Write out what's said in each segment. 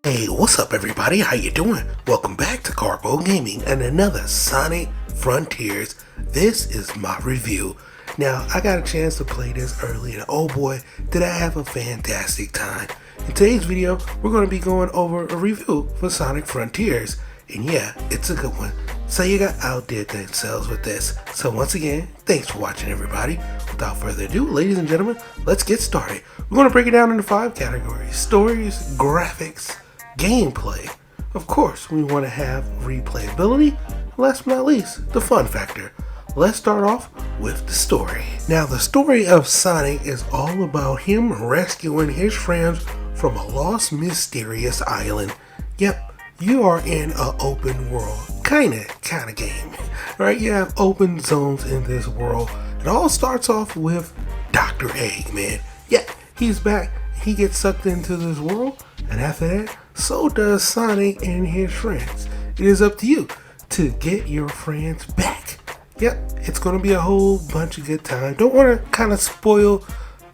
Hey, what's up everybody? How you doing? Welcome back to Karpo Gaming and another Sonic Frontiers. This is my review. Now, I got a chance to play this earlier. Oh boy, did I have a fantastic time. In today's video, we're going to be going over a review for Sonic Frontiers. And yeah, it's a good one. Sega outdid themselves with this. So once again, thanks for watching everybody. Without further ado, ladies and gentlemen, let's get started. We're going to break it down into 5 categories: stories, graphics, gameplay. Of course, we want to have replayability. Last but not least, the fun factor. Let's start off with the story. Now, the story of Sonic is all about him rescuing his friends from a lost, mysterious island. Yep, you are in an open world kind of game, right? You have open zones in this world. It all starts off with Dr. Eggman. Yeah, he's back. He gets sucked into this world, and after that, so does Sonic and his friends. It is up to you to get your friends back. Yep, it's going to be a whole bunch of good time. Don't want to kind of spoil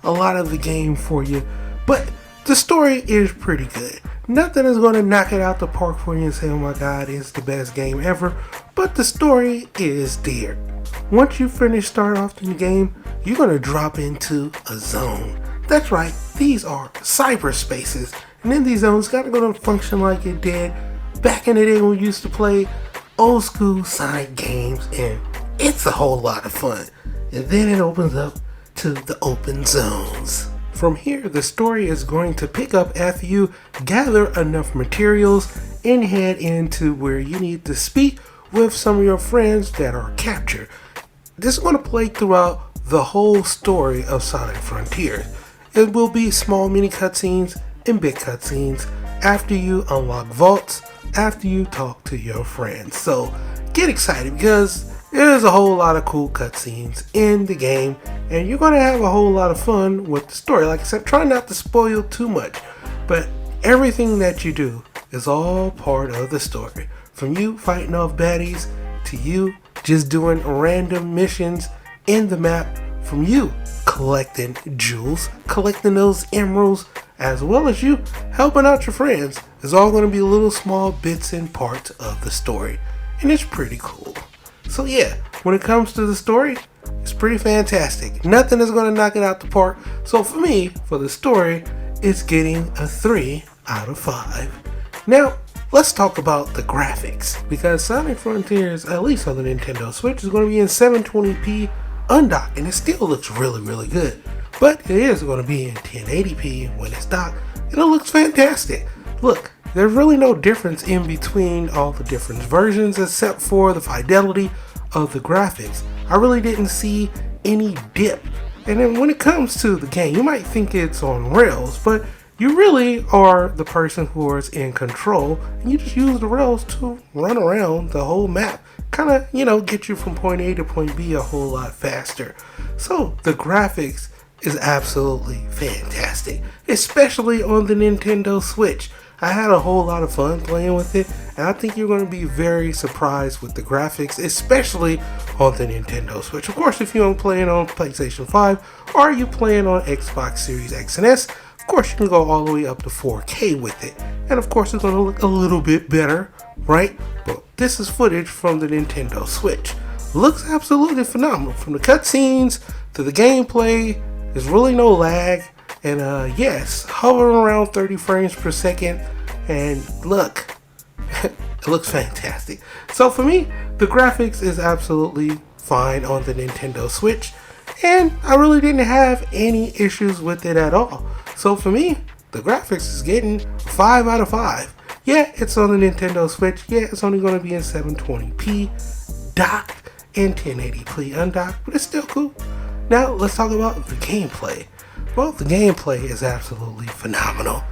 a lot of the game for you, but the story is pretty good. Nothing is going to knock it out the park for you and say, oh my god, it's the best game ever, but the story is there. Once you start off in the game, you're going to drop into a zone. That's right, these are cyberspaces, and in these zones, it's not going to function like it did back in the day when we used to play old school Sonic games, and it's a whole lot of fun. And then it opens up to the open zones. From here, the story is going to pick up after you gather enough materials and head into where you need to speak with some of your friends that are captured. This is going to play throughout the whole story of Sonic Frontiers. It will be small mini cutscenes and big cutscenes after you unlock vaults, after you talk to your friends. So get excited because there's a whole lot of cool cutscenes in the game and you're going to have a whole lot of fun with the story. Like I said, try not to spoil too much, but everything that you do is all part of the story. From you fighting off baddies to you just doing random missions in the map, from you collecting jewels, collecting those emeralds, as well as you helping out your friends, is all going to be little small bits and parts of the story, and it's pretty cool. So yeah, when it comes to the story, it's pretty fantastic. Nothing is going to knock it out the park. So for me, for the story, it's getting a 3 out of 5. Now, let's talk about the graphics, because Sonic Frontiers, at least on the Nintendo Switch, is going to be in 720p undocked, and it still looks really good. But it is going to be in 1080p when it's docked, and it looks fantastic. Look, there's really no difference in between all the different versions except for the fidelity of the graphics. I really didn't see any dip. And then when it comes to the game, you might think it's on rails, but you really are the person who is in control, and you just use the rails to run around the whole map. Kind of, get you from point A to point B a whole lot faster. So the graphics is absolutely fantastic, especially on the Nintendo Switch. I had a whole lot of fun playing with it, and I think you're going to be very surprised with the graphics, especially on the Nintendo Switch. Of course, if you're playing on PlayStation 5 or you playing on Xbox Series X and S, of course you can go all the way up to 4K with it. And of course it's going to look a little bit better, right? But this is footage from the Nintendo Switch. Looks absolutely phenomenal. From the cutscenes to the gameplay, there's really no lag. And yes, hovering around 30 frames per second, and look, it looks fantastic. So for me, the graphics is absolutely fine on the Nintendo Switch, and I really didn't have any issues with it at all. So for me, the graphics is getting 5 out of 5. Yeah, it's on the Nintendo Switch. Yeah, it's only going to be in 720p docked and 1080p undocked, but it's still cool. Now let's talk about the gameplay. Well, the gameplay is absolutely phenomenal.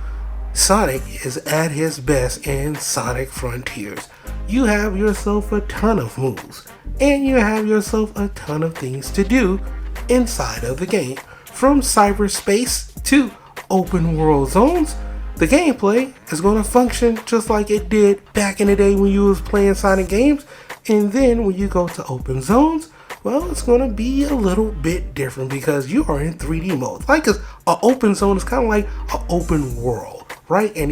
Sonic is at his best in Sonic Frontiers. You have yourself a ton of moves, and you have yourself a ton of things to do inside of the game. From cyberspace to open world zones, the gameplay is going to function just like it did back in the day when you was playing Sonic games, and then when you go to open zones, well, it's going to be a little bit different because you are in 3D mode. Like an open zone is kind of like an open world, right? And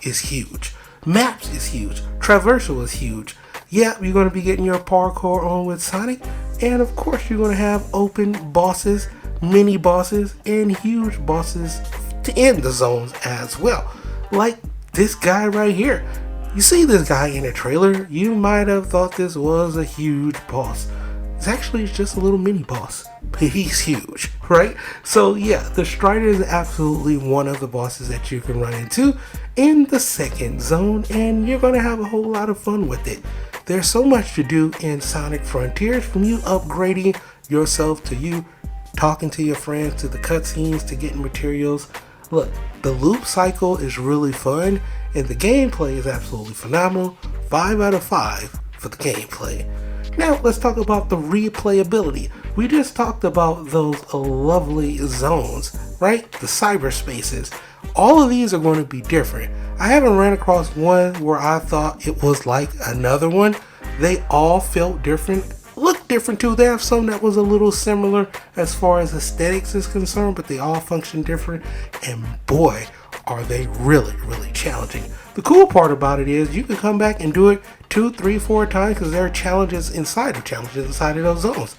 is huge. Maps is huge. Traversal is huge. Yeah, you're going to be getting your parkour on with Sonic. And of course, you're going to have open bosses, mini bosses, and huge bosses to end the zones as well. Like this guy right here. You see this guy in the trailer, you might have thought this was a huge boss. It's actually just a little mini boss, but he's huge, right? So yeah, the Strider is absolutely one of the bosses that you can run into in the second zone, and you're gonna have a whole lot of fun with it. There's so much to do in Sonic Frontiers, from you upgrading yourself to you talking to your friends, to the cutscenes, to getting materials. Look, the loop cycle is really fun, and the gameplay is absolutely phenomenal. 5 out of 5 for the gameplay. Now let's talk about the replayability. We just talked about those lovely zones, right? The cyberspaces. All of these are going to be different. I haven't ran across one where I thought it was like another one. They all felt different, looked different too. They have some that was a little similar as far as aesthetics is concerned, but they all function different, and boy, are they really challenging. The cool part about it is you can come back and do it 2, 3, 4 times, because there are challenges inside of those zones.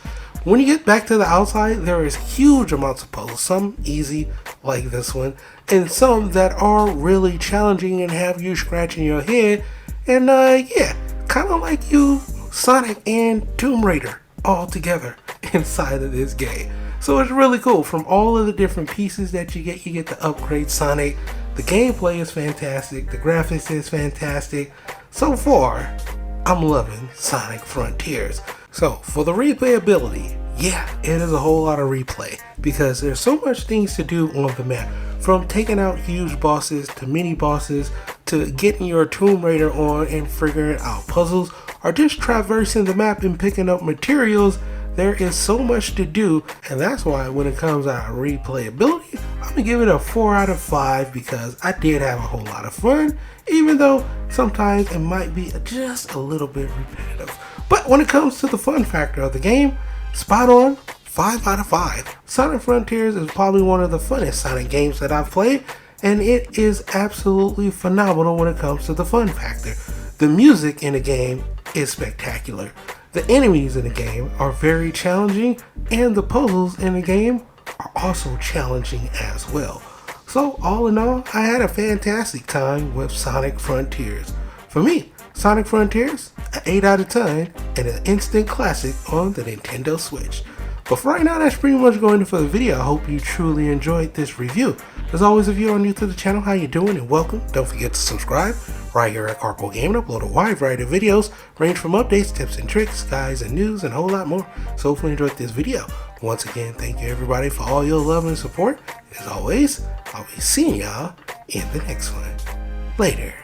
When you get back to the outside, there is huge amounts of puzzles, some easy like this one, and some that are really challenging and have you scratching your head. And yeah, kind of like you, Sonic and Tomb Raider all together inside of this game. So it's really cool. From all of the different pieces that you get to upgrade Sonic. The gameplay is fantastic. The graphics is fantastic. So far, I'm loving Sonic Frontiers. So for the replayability, yeah, it is a whole lot of replay, because there's so much things to do on the map. From taking out huge bosses to mini bosses, to getting your Tomb Raider on and figuring out puzzles, or just traversing the map and picking up materials. There is so much to do, and that's why when it comes out of replayability, I'm gonna give it a 4 out of 5, because I did have a whole lot of fun, even though sometimes it might be just a little bit repetitive. But when it comes to the fun factor of the game, spot on, 5 out of 5. Sonic Frontiers is probably one of the funnest Sonic games that I've played, and it is absolutely phenomenal when it comes to the fun factor. The music in the game is spectacular. The enemies in the game are very challenging, and the puzzles in the game are also challenging as well. So all in all, I had a fantastic time with Sonic Frontiers. For me, Sonic Frontiers, an 8 out of 10, and an instant classic on the Nintendo Switch. But for right now, that's pretty much going to for the video. I hope you truly enjoyed this review. As always, if you are new to the channel, how you doing, and welcome. Don't forget to subscribe. Right here at Karpo Gaming, upload a wide variety of videos, range from updates, tips and tricks, guides and news, and a whole lot more. So hopefully you enjoyed this video. Once again, thank you everybody for all your love and support. As always, I'll be seeing y'all in the next one. Later.